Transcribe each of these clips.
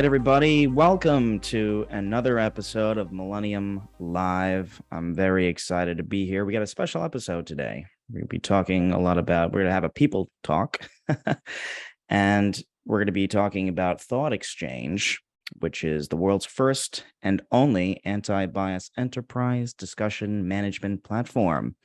everybody. Welcome to another episode of Millennium Live. I'm very excited to be here. We got a special episode today. We're going to be talking a lot about, we're going to have a people talk, and we're going to be talking about ThoughtExchange, which is the world's first and only anti-bias enterprise discussion management platform.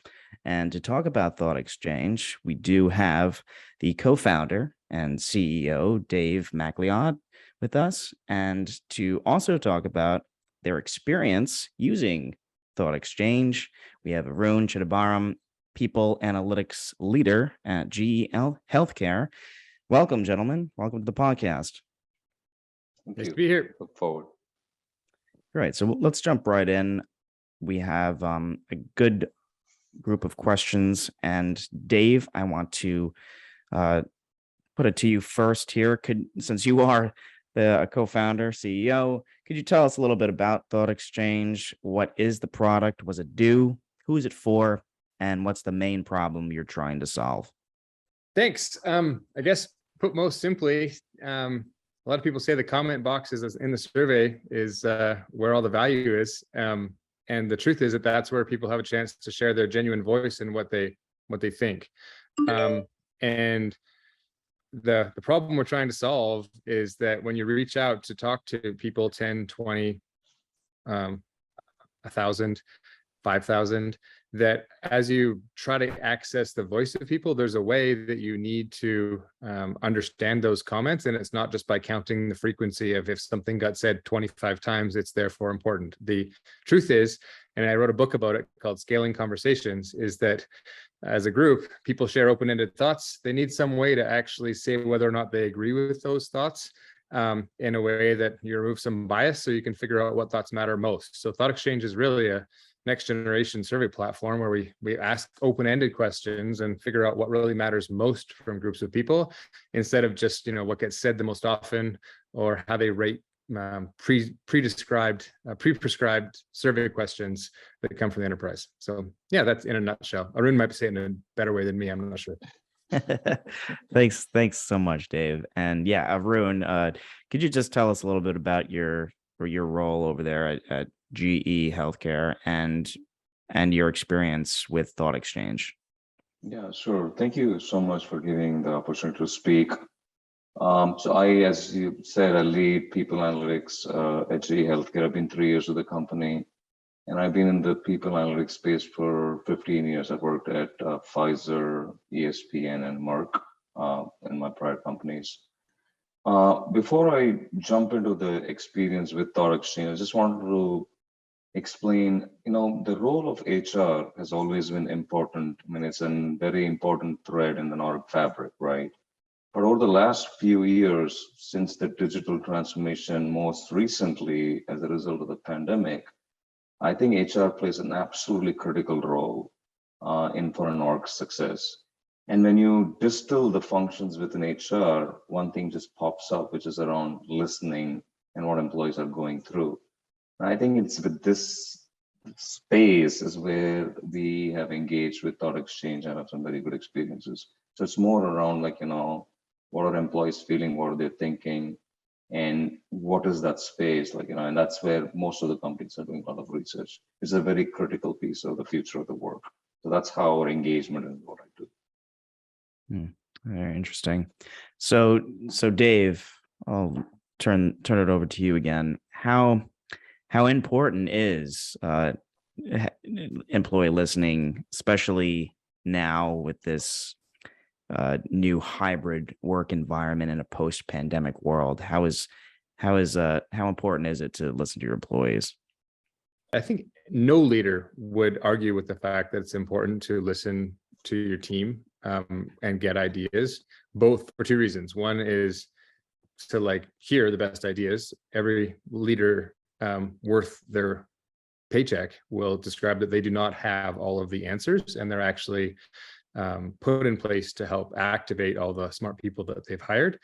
And to talk about ThoughtExchange, we do have the co-founder and CEO, Dave MacLeod, with us, and to also talk about their experience using ThoughtExchange, we have Arun Chidambaram, People Analytics Leader at GE Healthcare. Welcome, gentlemen. Welcome to the podcast. Nice to be here. Look forward. All right, so let's jump right in. We have a good group of questions, and Dave, I want to put it to you first here. Since you are the co-founder, CEO, could you tell us a little bit about ThoughtExchange? What is the product? What does it do? Who is it for? And what's the main problem you're trying to solve? Thanks. I guess put most simply, a lot of people say the comment boxes in the survey is where all the value is. And the truth is that that's where people have a chance to share their genuine voice and what they think. And the problem we're trying to solve is that when you reach out to talk to people, 10, 20, 1,000, 5,000, that as you try to access the voice of people, there's a way that you need to understand those comments. And it's not just by counting the frequency of if something got said 25 times, it's therefore important. The truth is, and I wrote a book about it called Scaling Conversations, is that as a group, people share open-ended thoughts. They need some way to actually say whether or not they agree with those thoughts in a way that you remove some bias so you can figure out what thoughts matter most. So ThoughtExchange is really a next generation survey platform where we ask open-ended questions and figure out what really matters most from groups of people, instead of just what gets said the most often or how they rate pre-prescribed survey questions that come from the enterprise. So yeah, that's in a nutshell. Arun might say it in a better way than me. I'm not sure. Thanks so much, Dave. And yeah, Arun, could you just tell us a little bit about your role over there at GE Healthcare and your experience with ThoughtExchange? Yeah, sure. Thank you so much for giving the opportunity to speak. So as you said, I lead people analytics at GE Healthcare. I've been 3 years with the company, and I've been in the people analytics space for 15 years. I've worked at Pfizer, ESPN, and Merck in my prior companies. Before I jump into the experience with ThoughtExchange, I just wanted to explain, the role of HR has always been important. I mean, it's a very important thread in the org fabric, right? But over the last few years, since the digital transformation, most recently as a result of the pandemic, I think HR plays an absolutely critical role for an org success. And when you distill the functions within HR, one thing just pops up, which is around listening and what employees are going through. And I think it's with this space is where we have engaged with ThoughtExchange and have some very good experiences. So it's more around what are employees feeling, what are they thinking, and what is that space and that's where most of the companies are doing a lot of research. It's a very critical piece of the future of the work. So that's how our engagement is what I do. Very interesting. So Dave, I'll turn it over to you again. How important is employee listening, especially now with this new hybrid work environment in a post-pandemic world? How important is it to listen to your employees? I think no leader would argue with the fact that it's important to listen to your team and get ideas, both for two reasons. One is to hear the best ideas. Every leader worth their paycheck will describe that they do not have all of the answers, and they're actually put in place to help activate all the smart people that they've hired.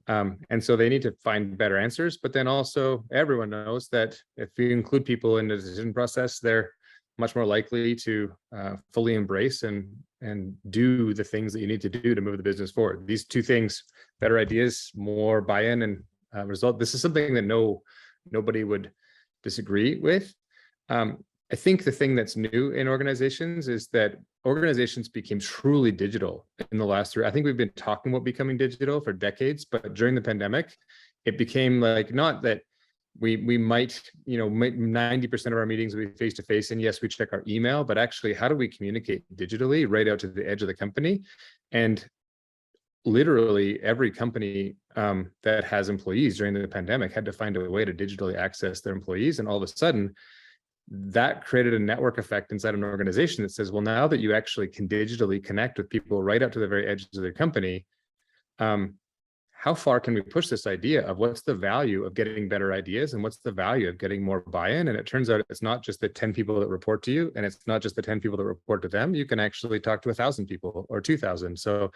And so they need to find better answers. But then also everyone knows that if you include people in the decision process, they're much more likely to fully embrace and do the things that you need to do to move the business forward. These two things, better ideas, more buy-in, and result. This is something that nobody would disagree with. I think the thing that's new in organizations is that organizations became truly digital in the last 3. I think we've been talking about becoming digital for decades, but during the pandemic, it became like, not that we might, 90% of our meetings will be face-to-face, and yes, we check our email, but actually, how do we communicate digitally right out to the edge of the company? And literally every company that has employees during the pandemic had to find a way to digitally access their employees. And all of a sudden, that created a network effect inside an organization that says, well, now that you actually can digitally connect with people right up to the very edges of their company, how far can we push this idea of what's the value of getting better ideas and what's the value of getting more buy-in? And it turns out it's not just the 10 people that report to you, and it's not just the 10 people that report to them. You can actually talk to 1,000 people or 2,000. So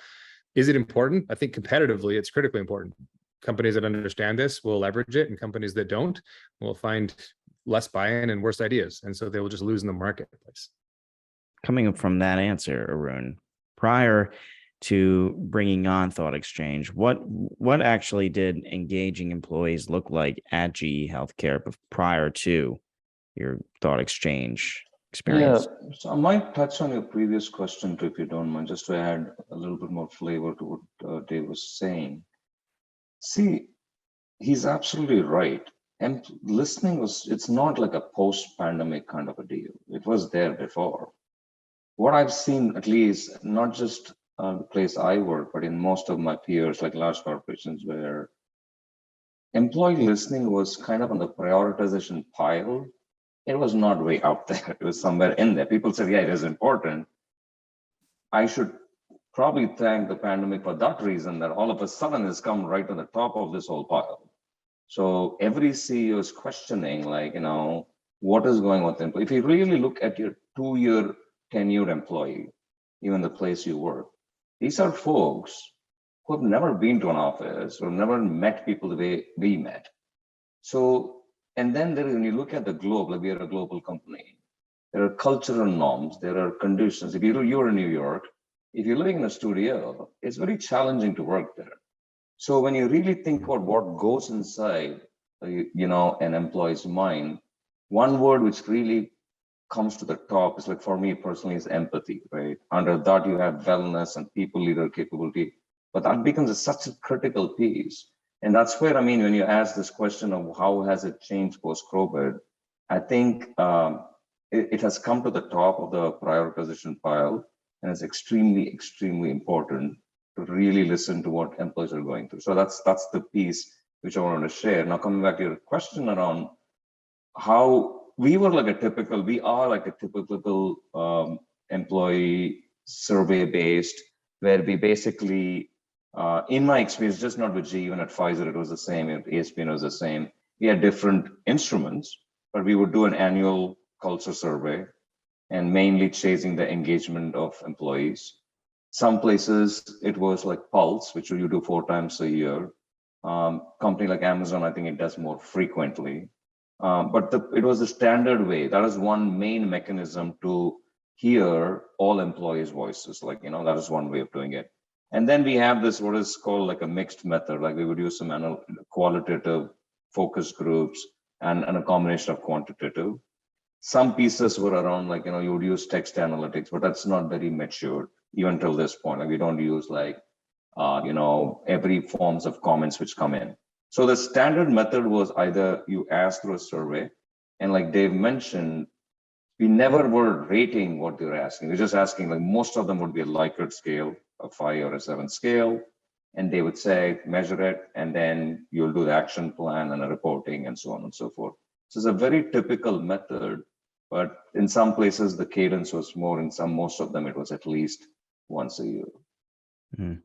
is it important? I think competitively, it's critically important. Companies that understand this will leverage it, and companies that don't will find less buy-in and worse ideas. And so they will just lose in the marketplace. Coming up from that answer, Arun, prior to bringing on ThoughtExchange, what actually did engaging employees look like at GE Healthcare prior to your ThoughtExchange experience? Yeah, so I might touch on your previous question too, if you don't mind, just to add a little bit more flavor to what Dave was saying. See, he's absolutely right. And listening it's not like a post-pandemic kind of a deal. It was there before. What I've seen, at least, not just the place I work, but in most of my peers, like large corporations, where employee listening was kind of on the prioritization pile. It was not way out there. It was somewhere in there. People said, yeah, it is important. I should probably thank the pandemic for that reason, that all of a sudden has come right to the top of this whole pile. So every CEO is questioning, like, what is going on with the employee? If you really look at your 2-year tenured employee, even the place you work, these are folks who have never been to an office or never met people the way we met. So, and then when you look at the globe, like we are a global company, there are cultural norms, there are conditions. If you're in New York, if you're living in a studio, it's very challenging to work there. So when you really think about what goes inside, an employee's mind, one word which really comes to the top is, like, for me personally, is empathy, right? Under that, you have wellness and people leader capability, but that becomes such a critical piece. And that's where, when you ask this question of how has it changed post-COVID, I think it has come to the top of the prioritization pile, and it's extremely, extremely important to really listen to what employees are going through. So that's the piece which I wanted to share. Now, coming back to your question around how we are like a typical employee survey based, where we basically, in my experience, just not with GE, even at Pfizer, it was the same, at ESPN, it was the same. We had different instruments, but we would do an annual culture survey and mainly chasing the engagement of employees. Some places it was like Pulse, which you do 4 times a year. Company like Amazon, I think it does more frequently. But it was the standard way. That is one main mechanism to hear all employees' voices. That is one way of doing it. And then we have this, what is called like a mixed method. Like we would use some qualitative focus groups and a combination of quantitative. Some pieces were around, you would use text analytics, but that's not very mature even till this point. We don't use every forms of comments which come in. So the standard method was either you ask through a survey, and like Dave mentioned, we never were rating what they were asking. We're just asking, most of them would be a Likert scale, a 5 or a 7 scale, and they would say, measure it, and then you'll do the action plan and a reporting and so on and so forth. So it's a very typical method, but in some places the cadence was more, most of them it was at least once a year. Mm.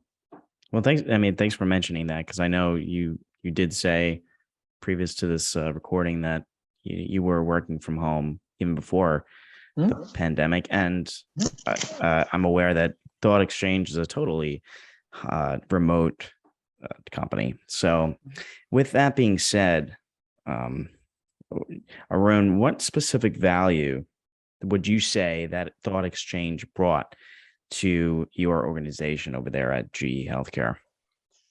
Well, thanks for mentioning that, because I know you did say previous to this recording that you were working from home even before the pandemic, and I'm aware that ThoughtExchange is a totally remote company. So with that being said, Arun, what specific value would you say that ThoughtExchange brought to your organization over there at GE Healthcare?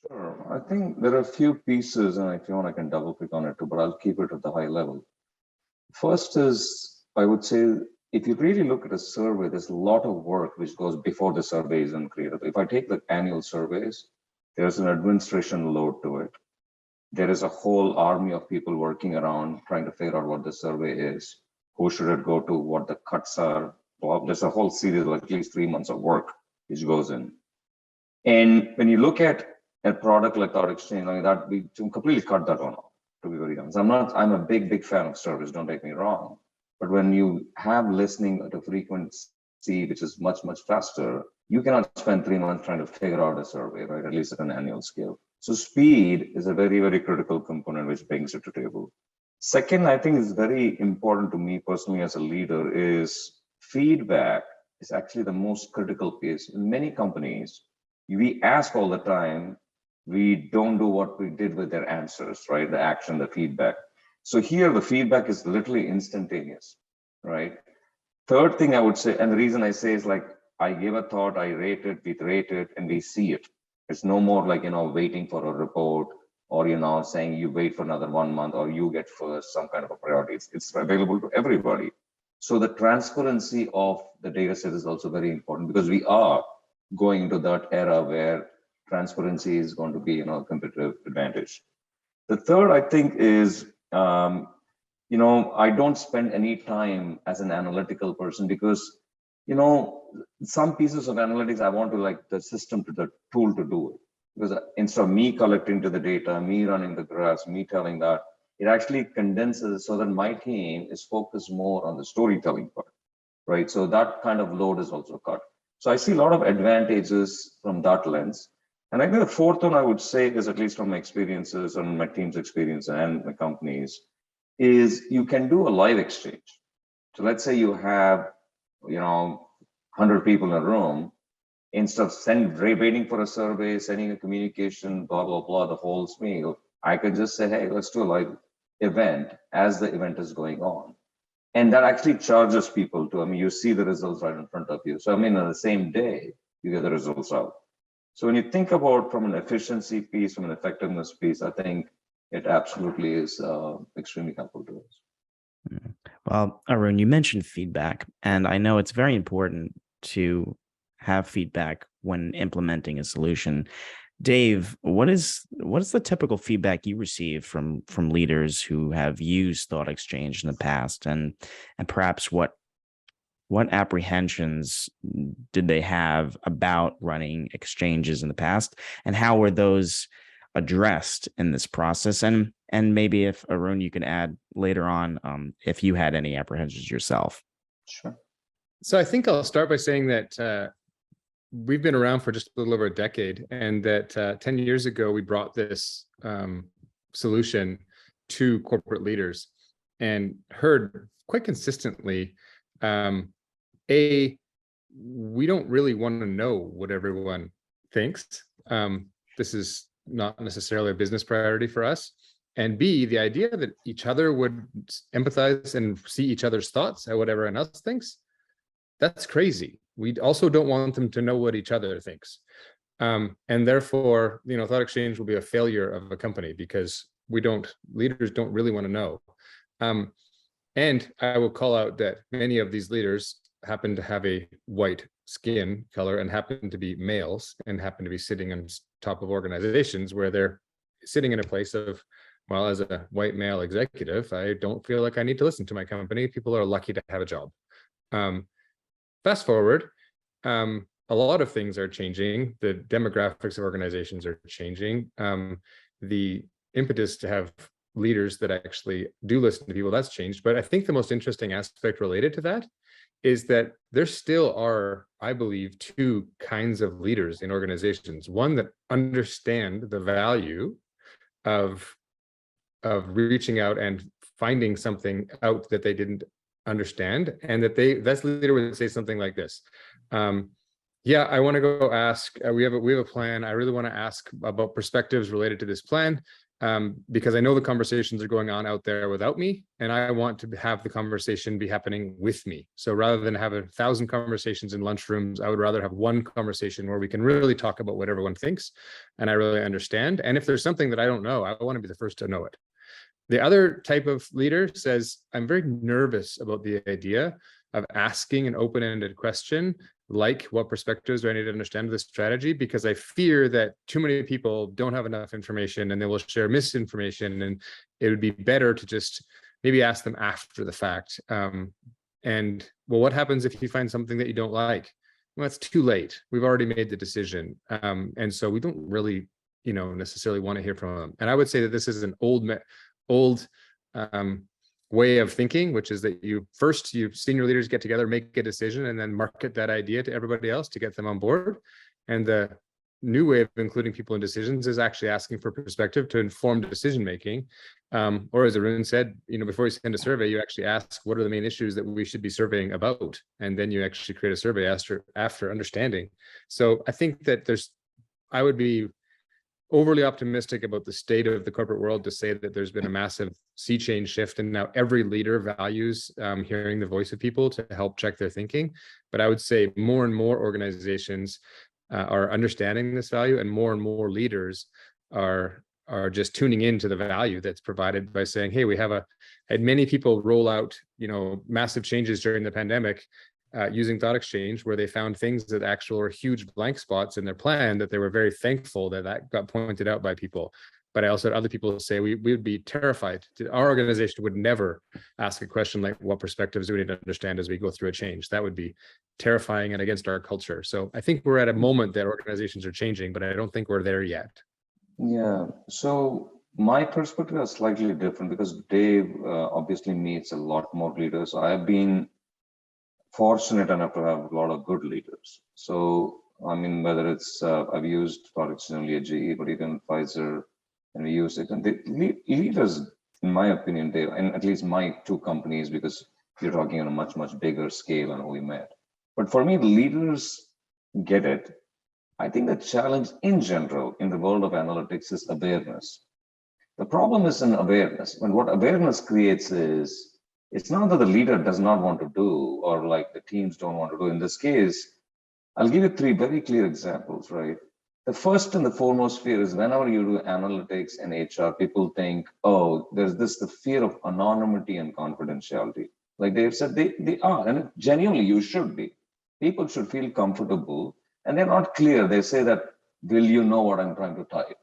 Sure. I think there are a few pieces, and if you want, I can double click on it too, but I'll keep it at the high level. First is, I would say, if you really look at a survey, there's a lot of work which goes before the survey is created. If I take the annual surveys, there's an administration load to it. There is a whole army of people working around trying to figure out what the survey is, who should it go to, what the cuts are. Well, there's a whole series of at least 3 months of work which goes in. And when you look at a product like ThoughtExchange, like that, we completely cut that one off, to be very honest. I'm a big fan of service, don't take me wrong. But when you have listening at a frequency which is much faster, you cannot spend 3 months trying to figure out a survey, right? At least at an annual scale. So speed is a very critical component which brings it to table. Second, I think is very important to me personally as a leader is feedback is actually the most critical piece. In many companies, we ask all the time, we don't do what we did with their answers, right? The action, the feedback. So here the feedback is literally instantaneous, right? Third thing I would say, and the reason I say is like, I give a thought, I rate it, we rate it, and we see it. It's no more like, waiting for a report or, saying you wait for another 1 month or you get first, some kind of a priority. It's available to everybody. So the transparency of the data set is also very important because we are going into that era where transparency is going to be, a competitive advantage. The third, I think, is, I don't spend any time as an analytical person because, some pieces of analytics, I want to like the system to the tool to do it. Because instead of me collecting to the data, me running the graphs, me telling that, it actually condenses so that my team is focused more on the storytelling part, right? So that kind of load is also cut. So I see a lot of advantages from that lens. And I think the fourth one I would say is, at least from my experiences and my team's experience and my companies, is you can do a live exchange. So let's say you have, 100 people in a room, instead of waiting for a survey, sending a communication, blah, blah, blah, the whole spiel, I could just say, hey, let's do a live event as the event is going on. And that actually charges people to, you see the results right in front of you. So, on the same day, you get the results out. So when you think about from an efficiency piece, from an effectiveness piece, I think it absolutely is extremely helpful to us. Well, Arun, you mentioned feedback, and I know it's very important to have feedback when implementing a solution. Dave, what is the typical feedback you receive from leaders who have used ThoughtExchange in the past, and perhaps what apprehensions did they have about running exchanges in the past, and how were those addressed in this process? And maybe if Arun, you can add later on if you had any apprehensions yourself. Sure. So I think I'll start by saying that we've been around for just a little over a decade, and that 10 years ago, we brought this solution to corporate leaders and heard quite consistently, we don't really want to know what everyone thinks. This is not necessarily a business priority for us. And B, the idea that each other would empathize and see each other's thoughts at what everyone else thinks, that's crazy. We also don't want them to know what each other thinks. And therefore, ThoughtExchange will be a failure of a company because leaders don't really want to know. And I will call out that many of these leaders happen to have a white skin color and happen to be males and happen to be sitting on top of organizations where they're sitting in a place of, well, as a white male executive, I don't feel like I need to listen to my company. People are lucky to have a job. Fast forward, a lot of things are changing. The demographics of organizations are changing. The impetus to have leaders that actually do listen to people, that's changed. But I think the most interesting aspect related to that is that there still are, I believe, two kinds of leaders in organizations. One that understand the value of reaching out and finding something out that they didn't understand, and that that leader would say something like this: yeah, I want to go ask, we have a plan, I really want to ask about perspectives related to this plan. because I know the conversations are going on out there without me, and I want to have the conversation be happening with me. So rather than have 1,000 conversations in lunchrooms, I would rather have one conversation where we can really talk about what everyone thinks, and I really understand. And if there's something that I don't know, I want to be the first to know it. The other type of leader says, I'm very nervous about the idea of asking an open-ended question, like what perspectives do I need to understand this strategy? Because I fear that too many people don't have enough information and they will share misinformation, and it would be better to just maybe ask them after the fact. And well, what happens if you find something that you don't like? Well, it's too late. We've already made the decision. And so we don't really, necessarily want to hear from them. And I would say that this is an old way of thinking, which is that you senior leaders get together, make a decision, and then market that idea to everybody else to get them on board. And the new way of including people in decisions is actually asking for perspective to inform decision making. Or as Arun said, before you send a survey, you actually ask, what are the main issues that we should be surveying about? And then you actually create a survey after understanding. So I think that I would be overly optimistic about the state of the corporate world to say that there's been a massive sea change shift, and now every leader values hearing the voice of people to help check their thinking. But I would say more and more organizations are understanding this value, and more leaders are just tuning into the value that's provided by saying, hey, we had many people roll out massive changes during the pandemic using ThoughtExchange, where they found things that actually were huge blank spots in their plan, that they were very thankful that got pointed out by people. But I also had other people say we would be terrified. Our organization would never ask a question like, what perspectives do we need to understand as we go through a change? That would be terrifying and against our culture. So I think we're at a moment that organizations are changing, but I don't think we're there yet. Yeah, so my perspective is slightly different because Dave obviously meets a lot more leaders. I've been fortunate enough to have a lot of good leaders. So, I mean, whether it's, I've used ThoughtExchange only at GE, but even Pfizer, and we use it. And the leaders, in my opinion, and at least my two companies, because you're talking on a much, much bigger scale and we met. But for me, the leaders get it. I think the challenge in general in the world of analytics is awareness. The problem is in awareness. And what awareness creates is, it's not that the leader does not want to do, or like the teams don't want to do. In this case, I'll give you three very clear examples, right? The first and the foremost fear is whenever you do analytics and HR, people think, oh, there's the fear of anonymity and confidentiality. Like they've said, they are, and genuinely you should be. People should feel comfortable, and they're not clear. They say that, will you know what I'm trying to type?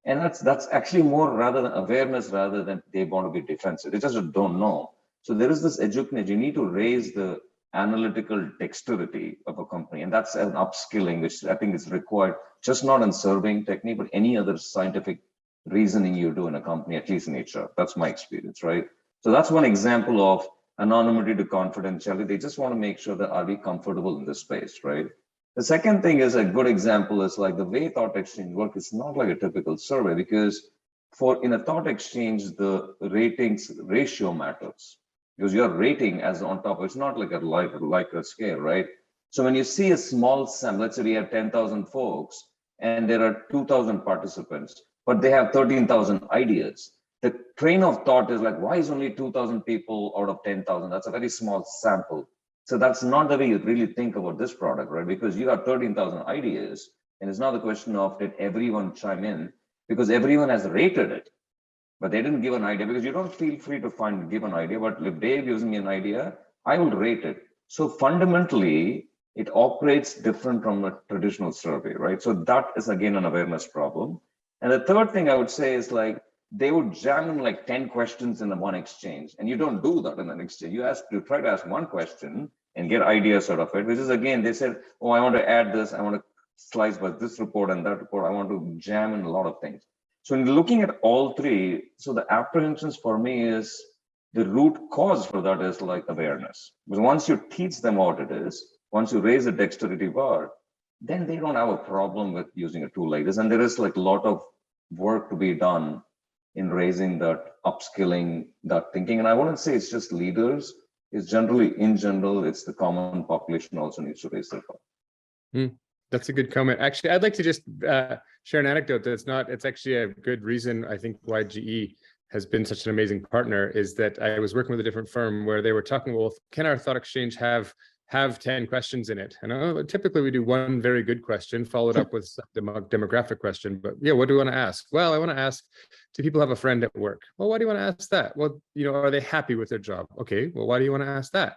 And that's actually more rather than awareness, rather than they want to be defensive. They just don't know. So there is this education. You need to raise the analytical dexterity of a company, and that's an upskilling, which I think is required, just not in surveying technique, but any other scientific reasoning you do in a company, at least in HR. That's my experience, right? So that's one example of anonymity to confidentiality. They just want to make sure that are we comfortable in this space, right? The second thing is a good example is like the way ThoughtExchange works. It's not like a typical survey, because in a ThoughtExchange, the ratings ratio matters. Because your rating as on top, it's not like a scale, right? So when you see a small sample, let's say we have 10,000 folks and there are 2,000 participants, but they have 13,000 ideas. The train of thought is like, why is only 2,000 people out of 10,000? That's a very small sample. So that's not the way you really think about this product, right? Because you have 13,000 ideas, and it's not the question of did everyone chime in, because everyone has rated it. But they didn't give an idea, because you don't feel free to give an idea. But if Dave gives me an idea, I will rate it. So fundamentally, it operates different from a traditional survey, right? So that is again an awareness problem. And the third thing I would say is like they would jam in like 10 questions in the one exchange, and you don't do that in an exchange. You try to ask one question and get ideas out of it, which is again they said, oh, I want to add this, I want to slice by this report and that report. I want to jam in a lot of things. So in looking at all three, so the apprehensions for me is the root cause for that is like awareness. Because once you teach them what it is, once you raise the dexterity bar, then they don't have a problem with using a tool like this. And there is like a lot of work to be done in raising that, upskilling that thinking. And I wouldn't say it's just leaders. It's generally, in general, it's the common population also needs to raise their bar. That's a good comment. Actually, I'd like to just share an anecdote it's actually a good reason, I think, why GE has been such an amazing partner, is that I was working with a different firm where they were talking, well, can our thought exchange have 10 questions in it? And typically we do one very good question followed up with a demographic question. But yeah, what do we want to ask? Well, I want to ask, do people have a friend at work? Well, why do you want to ask that? Well, are they happy with their job? Okay, well, why do you want to ask that?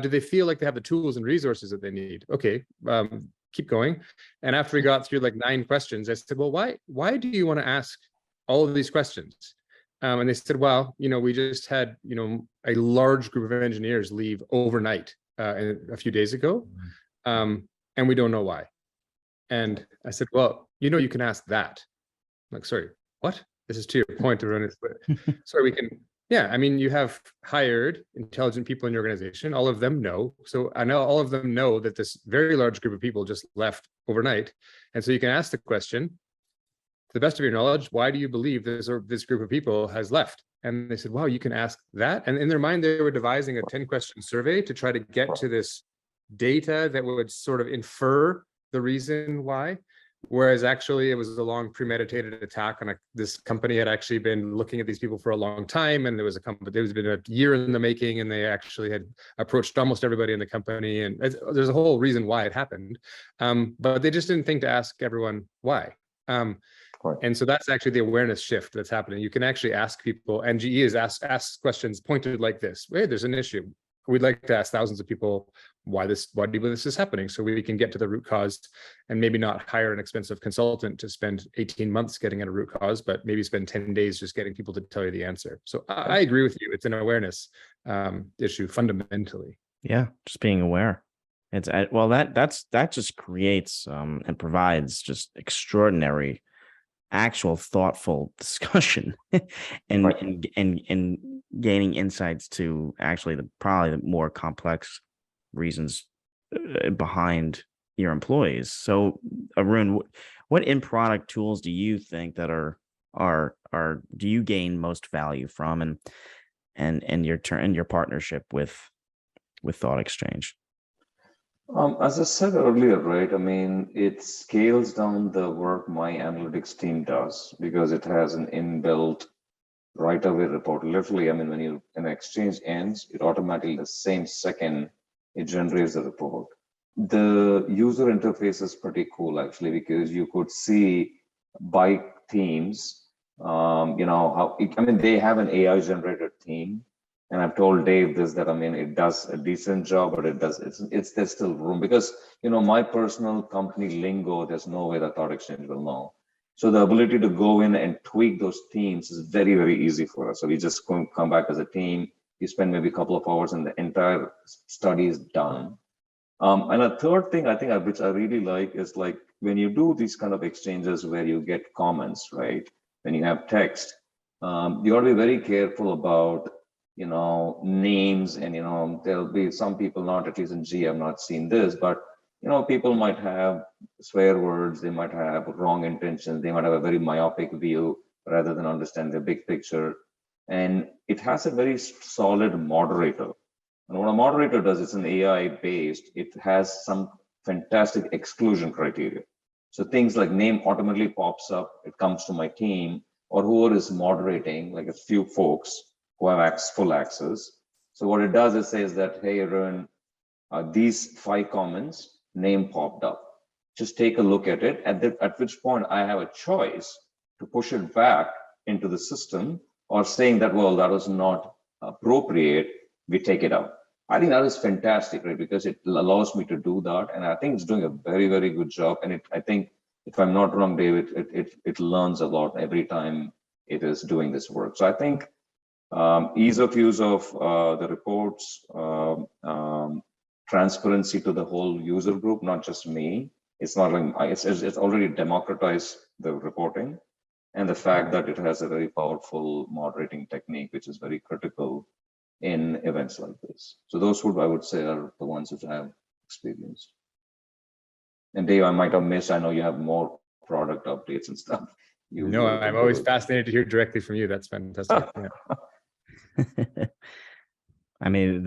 Do they feel like they have the tools and resources that they need? Okay, keep going. And after we got through like 9 questions, I said, well, why do you want to ask all of these questions? And they said, well, we just had, a large group of engineers leave overnight a few days ago, and we don't know why. And I said, well, you can ask that. I'm like, sorry, what? This is to your point, Arun. Sorry, we can. Yeah, I mean, you have hired intelligent people in your organization. All of them know. So I know all of them know that this very large group of people just left overnight. And so you can ask the question, to the best of your knowledge, why do you believe this group of people has left? And they said, wow, you can ask that. And in their mind, they were devising a 10-question survey to try to get to this data that would sort of infer the reason why. Whereas actually it was a long premeditated attack on this company had actually been looking at these people for a long time. And there's been a year in the making, and they actually had approached almost everybody in the company. And there's a whole reason why it happened. But they just didn't think to ask everyone why. And so that's actually the awareness shift that's happening. You can actually ask people, and GE is asks questions pointed like this. Hey, there's an issue. We'd like to ask thousands of people why do you believe this is happening, so we can get to the root cause, and maybe not hire an expensive consultant to spend 18 months getting at a root cause, but maybe spend 10 days just getting people to tell you the answer. So I agree with you. It's an awareness issue fundamentally. Yeah, just being aware. It's well, that just creates and provides just extraordinary, actual thoughtful discussion and gaining insights to actually probably the more complex reasons behind your employees. So Arun, what in-product tools do you think that are do you gain most value from, and your partnership with ThoughtExchange? As I said earlier, right? I mean, it scales down the work my analytics team does because it has an inbuilt right away report. Literally, I mean, when an exchange ends, it automatically the same second it generates a report. The user interface is pretty cool actually, because you could see by teams, they have an AI generated theme. And I've told Dave this, that I mean, it does a decent job, but there's still room, because my personal company lingo, there's no way that ThoughtExchange will know. So the ability to go in and tweak those themes is very, very easy for us. So we just come back as a team. You spend maybe a couple of hours and the entire study is done. And a third thing which I really like is like when you do these kind of exchanges where you get comments, right? When you have text, you got to be very careful about names, and there'll be some people, not at least in G, I've not seen this, but people might have swear words, they might have wrong intentions, they might have a very myopic view rather than understand the big picture. And it has a very solid moderator. And what a moderator does, it's an AI based, it has some fantastic exclusion criteria. So things like name automatically pops up, it comes to my team or whoever is moderating, like a few folks who have full access. So what it does is says that, hey, Arun, these 5 comments, name popped up. Just take a look at it, at which point I have a choice to push it back into the system, or saying that, well, that was not appropriate, we take it out. I think that is fantastic, right? Because it allows me to do that. And I think it's doing a very, very good job. And I think, if I'm not wrong, David, it learns a lot every time it is doing this work. So I think ease of use of the reports, transparency to the whole user group, not just me. It's not like it's already democratized the reporting, and the fact that it has a very powerful moderating technique, which is very critical in events like this. So those I would say are the ones which I have experienced. And Dave, I might have missed, I know you have more product updates and stuff. I'm always fascinated to hear directly from you. That's fantastic. Yeah. I mean,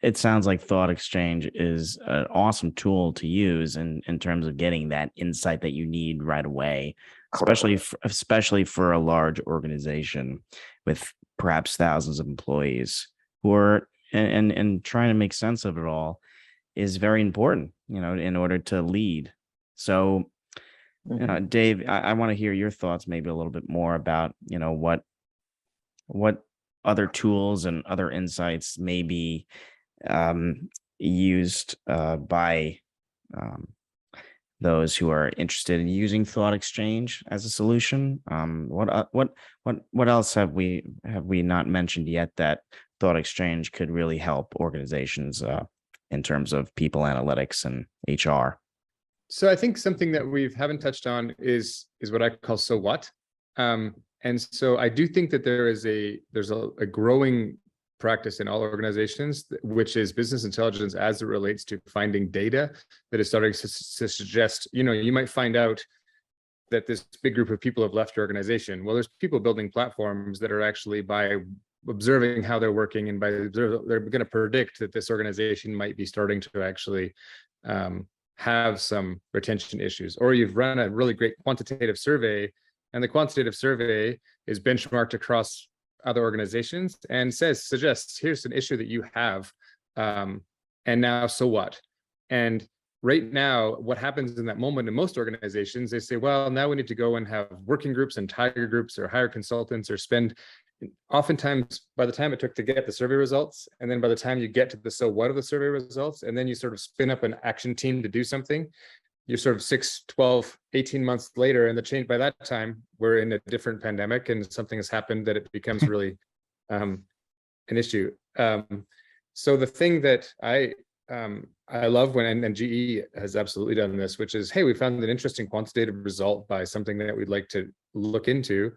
it sounds like Thought Exchange is an awesome tool to use in terms of getting that insight that you need right away, especially for a large organization with perhaps thousands of employees who are and trying to make sense of it all is very important, in order to lead. So, Dave, I want to hear your thoughts maybe a little bit more about, what other tools and other insights may be used by those who are interested in using Thought Exchange as a solution. What else have we not mentioned yet that Thought Exchange could really help organizations in terms of people analytics and HR? So I think something that we haven't touched on is what I call so what. And so I do think that there's a growing practice in all organizations, which is business intelligence as it relates to finding data that is starting to suggest, you might find out that this big group of people have left your organization. Well, there's people building platforms that are actually, by observing how they're working and they're going to predict that this organization might be starting to actually have some retention issues. Or you've run a really great quantitative survey, and the quantitative survey is benchmarked across other organizations and suggests, here's an issue that you have, and now so what? And right now, what happens in that moment in most organizations, they say, well, now we need to go and have working groups and tiger groups or hire consultants or spend, oftentimes by the time it took to get the survey results, and then by the time you get to the so what of the survey results, and then you sort of spin up an action team to do something, you're sort of 6, 12, 18 months later, and the change, by that time, we're in a different pandemic and something has happened that it becomes really an issue. So the thing that I love and GE has absolutely done this, which is, hey, we found an interesting quantitative result by something that we'd like to look into.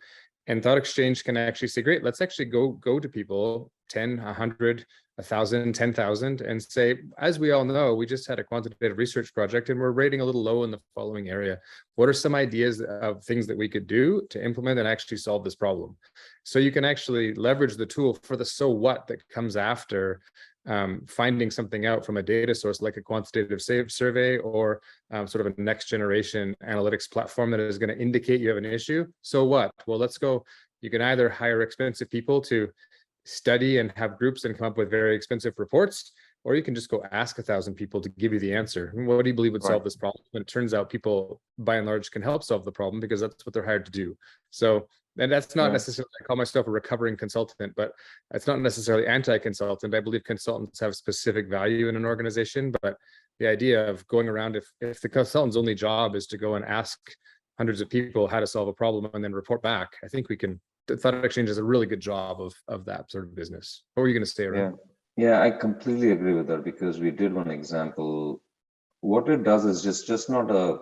And Thought Exchange can actually say, great, let's actually go to people, 10, 100, 1,000, 10,000, and say, as we all know, we just had a quantitative research project and we're rating a little low in the following area. What are some ideas of things that we could do to implement and actually solve this problem? So you can actually leverage the tool for the so what that comes after finding something out from a data source like a quantitative survey or sort of a next generation analytics platform that is going to indicate you have an issue. So what? Well, let's go. You can either hire expensive people to study and have groups and come up with very expensive reports, or you can just go ask 1,000 people to give you the answer. What do you believe would solve this problem? And it turns out people, by and large, can help solve the problem because that's what they're hired to do. So, and that's not necessarily, I call myself a recovering consultant, but it's not necessarily anti-consultant. I believe consultants have specific value in an organization, but the idea of going around, if the consultant's only job is to go and ask hundreds of people how to solve a problem and then report back, I think we can, Thought Exchange does a really good job of that sort of business. What were you going to say, Arun? Yeah, I completely agree with that, because we did one example. What it does is just not a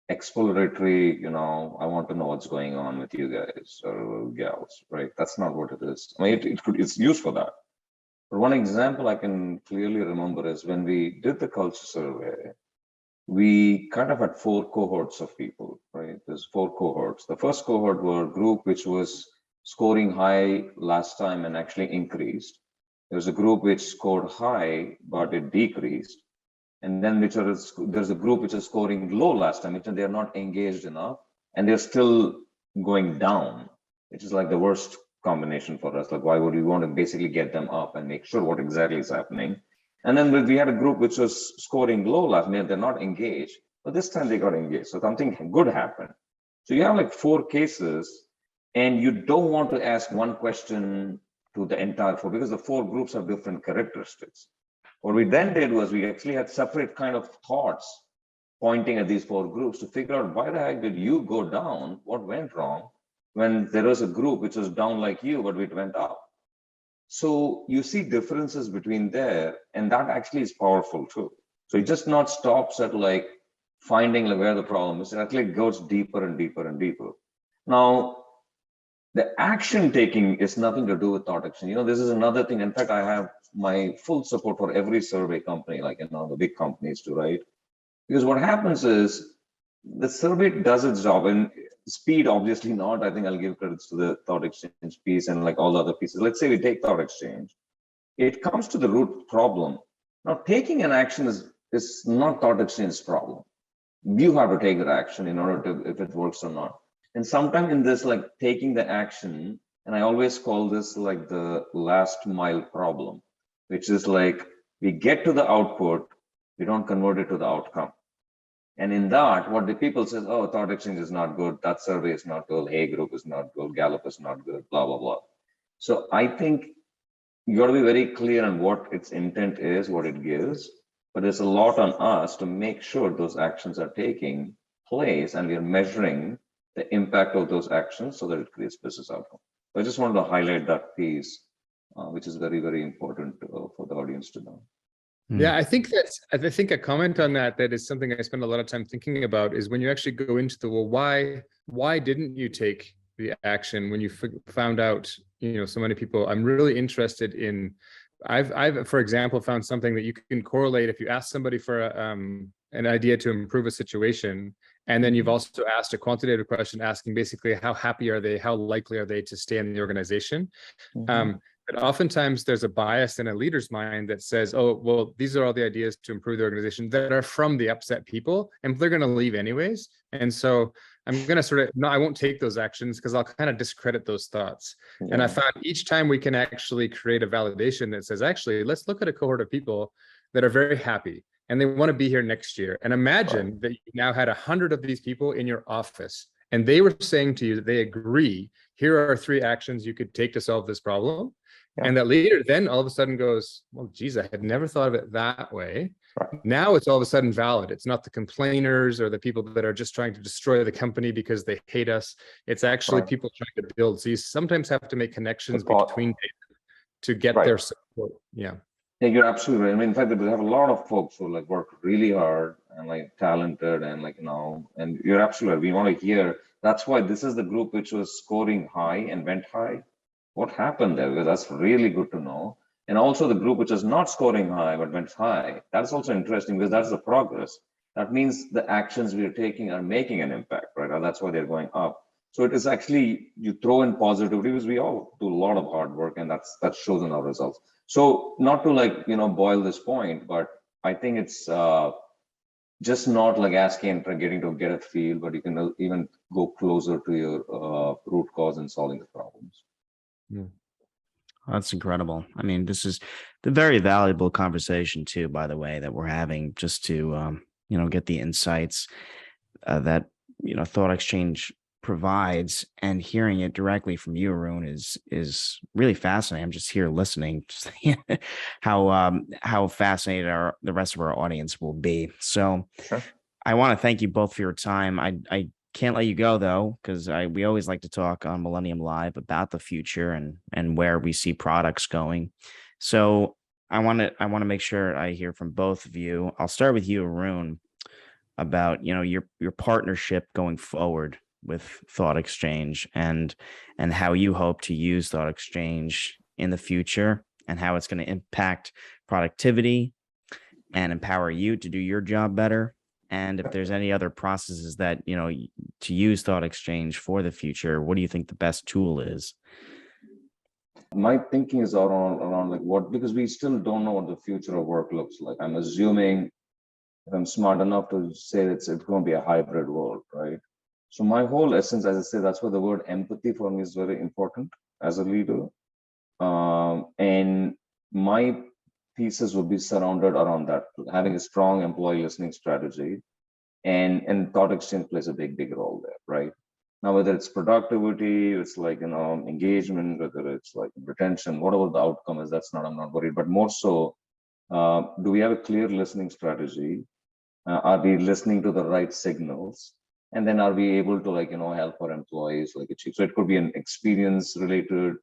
exploratory, I want to know what's going on with you guys or gals, right? That's not what it is. I mean, it's used for that. But one example I can clearly remember is when we did the culture survey, we kind of had 4 cohorts of people, right? There's 4 cohorts. The first cohort were a group which was scoring high last time and actually increased. There's a group which scored high, but it decreased. And then there's a group which is scoring low last time, which they're not engaged enough, and they're still going down, which is like the worst combination for us. Like, why would we want to basically get them up and make sure what exactly is happening? And then we had a group which was scoring low last time, they're not engaged, but this time they got engaged. So something good happened. So you have like 4 cases, and you don't want to ask one question to the entire 4 because the 4 groups have different characteristics. What we then did was we actually had separate kind of thoughts pointing at these 4 groups to figure out, why the heck did you go down? What went wrong when there was a group which was down like you, but it went up? So you see differences between there, and that actually is powerful too. So it just not stops at like finding like where the problem is. It actually goes deeper and deeper and deeper. Now, the action taking is nothing to do with Thought Exchange. This is another thing. In fact, I have my full support for every survey company, like, the big companies too, right? Because what happens is the survey does its job, and speed, obviously not. I think I'll give credits to the Thought Exchange piece and like all the other pieces. Let's say we take Thought Exchange. it comes to the root problem. Now, taking an action is not ThoughtExchange's problem. You have to take that action in order to, if it works or not. And sometimes in this, like taking the action, and I always call this like the last mile problem, which is like we get to the output, we don't convert it to the outcome. And in that, what the people say, oh, ThoughtExchange is not good, that survey is not good, Hey Group is not good, Gallup is not good, blah, blah, blah. So I think you got to be very clear on what its intent is, what it gives, but there's a lot on us to make sure those actions are taking place and we are measuring the impact of those actions so that it creates business outcome. So I just wanted to highlight that piece, which is very, very important for the audience to know. Yeah, I think a comment on that is something I spend a lot of time thinking about is when you actually go into the, well, why didn't you take the action when you found out, so many people. I'm really interested in, I've for example found something that you can correlate if you ask somebody for an idea to improve a situation, and then you've also asked a quantitative question asking basically how happy are they, how likely are they to stay in the organization. But oftentimes there's a bias in a leader's mind that says, oh, well, these are all the ideas to improve the organization that are from the upset people, and they're going to leave anyways. And so I'm going to I won't take those actions because I'll kind of discredit those thoughts. Yeah. And I found each time we can actually create a validation that says, actually, let's look at a cohort of people that are very happy and they want to be here next year. And imagine that you now had 100 of these people in your office and they were saying to you that they agree, here are 3 actions you could take to solve this problem. Yeah. And that leader then all of a sudden goes, well, geez, I had never thought of it that way. Right. Now it's all of a sudden valid. It's not the complainers or the people that are just trying to destroy the company because they hate us. It's actually people trying to build. So you sometimes have to make connections between data to get their support. Yeah. Yeah, you're absolutely right. I mean, in fact, we have a lot of folks who like work really hard and like talented and like, and you're absolutely right. We want to hear. That's why this is the group which was scoring high and went high. What happened there? Because that's really good to know. And also the group which is not scoring high but went high. That's also interesting because that's the progress. That means the actions we are taking are making an impact, right? And that's why they're going up. So it is actually, you throw in positivity because we all do a lot of hard work and that shows in our results. So not to like, boil this point, but I think it's just not like asking and getting to get a feel, but you can even go closer to your root cause and solving the problems. Yeah. That's incredible. I mean, this is the very valuable conversation too, by the way, that we're having just to, get the insights that, ThoughtExchange provides, and hearing it directly from you, Arun, is really fascinating. I'm just here listening, just how fascinated the rest of our audience will be. So sure. I want to thank you both for your time. I can't let you go though, because we always like to talk on Millennium Live about the future and where we see products going. So I want to make sure I hear from both of you. I'll start with you, Arun, about your partnership going forward with ThoughtExchange and how you hope to use ThoughtExchange in the future and how it's going to impact productivity and empower you to do your job better. And if there's any other processes that, to use ThoughtExchange for the future, what do you think the best tool is? My thinking is around like what, because we still don't know what the future of work looks like. I'm assuming, if I'm smart enough to say that it's going to be a hybrid world, right? So my whole essence, as I say, that's why the word empathy for me is very important as a leader. And my pieces would be surrounded around that, having a strong employee listening strategy, and ThoughtExchange plays a big role there, right? Now, whether it's productivity, it's like engagement, whether it's like retention, whatever the outcome is, I'm not worried. But more so, do we have a clear listening strategy? Are we listening to the right signals? And then are we able to help our employees achieve? So it could be an experience related,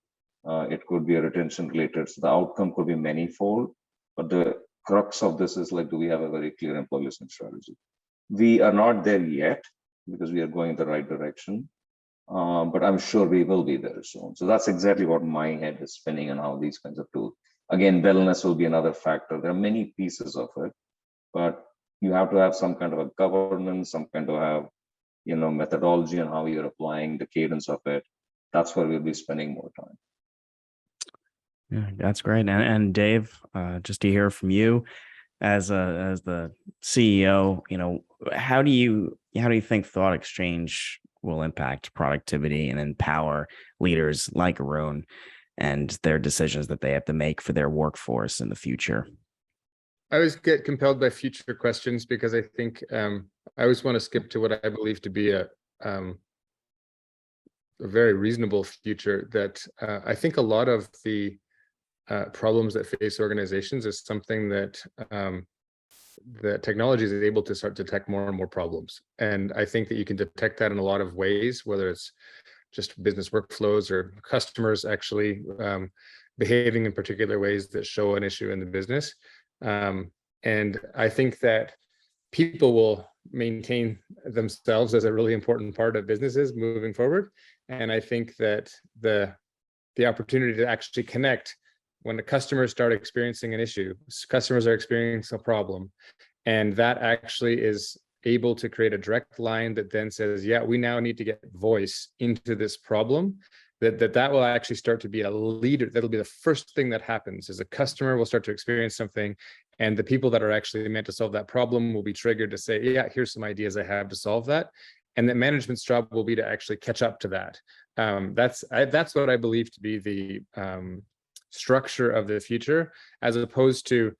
it could be a retention related. So the outcome could be manifold, but the crux of this is do we have a very clear employee listening strategy? We are not there yet because we are going in the right direction, but I'm sure we will be there soon. So that's exactly what my head is spinning on how these kinds of tools. Again, wellness will be another factor. There are many pieces of it, but you have to have some kind of a governance, some kind of have methodology on how you're applying the cadence of it. That's where we'll be spending more time. Yeah, that's great. And Dave, just to hear from you as the CEO, how do you think Thought Exchange will impact productivity and empower leaders like Arun and their decisions that they have to make for their workforce in the future? I always get compelled by future questions because I think I always want to skip to what I believe to be a very reasonable future. That I think a lot of the problems that face organizations is something that the technology is able to start to detect more and more problems. And I think that you can detect that in a lot of ways, whether it's just business workflows or customers actually behaving in particular ways that show an issue in the business. And I think that people will maintain themselves as a really important part of businesses moving forward. And I think that the opportunity to actually connect when the customers start experiencing an issue, customers are experiencing a problem, and that actually is able to create a direct line that then says, yeah, we now need to get voice into this problem, that will actually start to be a leader. That'll be the first thing that happens, is a customer will start to experience something, and the people that are actually meant to solve that problem will be triggered to say, yeah, here's some ideas I have to solve that. And that management's job will be to actually catch up to that. That's what I believe to be the structure of the future, as opposed to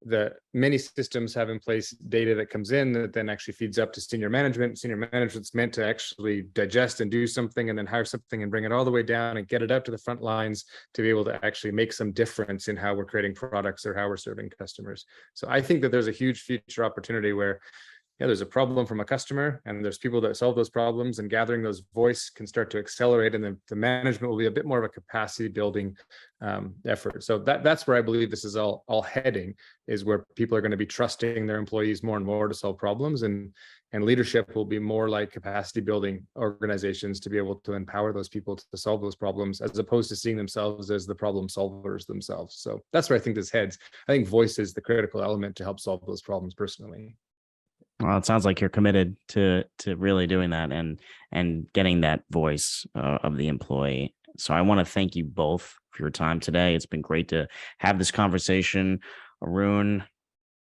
the many systems have in place data that comes in that then actually feeds up to senior management. Senior management's meant to actually digest and do something and then hire something and bring it all the way down and get it out to the front lines to be able to actually make some difference in how we're creating products or how we're serving customers. So I think that there's a huge future opportunity where, yeah, there's a problem from a customer and there's people that solve those problems, and gathering those voice can start to accelerate, and then the management will be a bit more of a capacity building effort. So that's where I believe this is all heading, is where people are going to be trusting their employees more and more to solve problems, and leadership will be more like capacity building organizations to be able to empower those people to solve those problems, as opposed to seeing themselves as the problem solvers themselves. So that's where I think this heads. I think voice is the critical element to help solve those problems personally. Well, it sounds like you're committed to really doing that and getting that voice of the employee. So I want to thank you both for your time today. It's been great to have this conversation. Arun,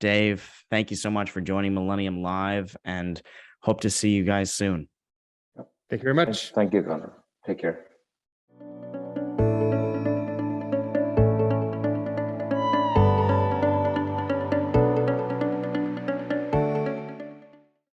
Dave, thank you so much for joining Millennium Live, and hope to see you guys soon. Thank you very much. Thank you, Connor. Take care.